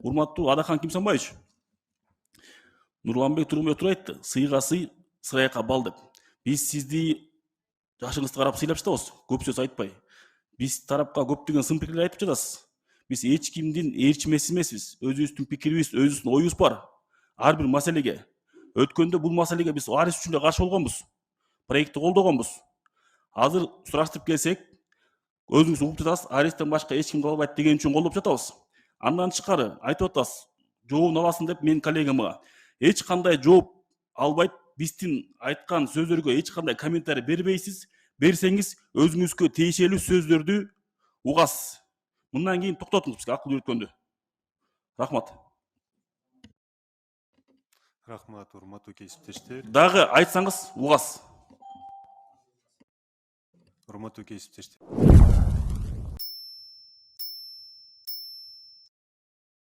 Урматтуу Адахан Кимсанбаевич, Нурланбек Тургунбек айтты, сыйга сый, сыяакка бал деп. Биз сизди жашыңызды карап сыйлап жатабыз, көп сөз айтпай. Биз тарапка көптөгөн сын пикирлер айтып жатасыз. Биз эч кимдин ээрчимеси эмеспиз. Өзүбүздүн пикирибиз, өзүбүздүн оюбуз бар. Ар бир маселеге. Өткөндө бул маселеге биз Арис үчүн эле каршы болгонбуз. Проектти колдогонбуз. Азыр сураштырып келсек, өзүңүз угуп жатасыз, Аристен башка эч ким калбайт деген үчүн колдоп жатабыз. Андан тышкары айтып атасыз, жообун аласың деп менин коллегамга. Эч кандай жооп албайт, биздин айткан сөздөргө эч кандай комментарий бербейсиз. Берсеңиз өзүңүзгө тиешелүү сөздөрдү угасыз. Мындан кийин токтотуңуз бизге акыл үйрөткөндү. Рахмат. Рахмат, урматтуу кесиптештер. Дагы айтсаңыз угасыз. Урматтуу кесиптештер.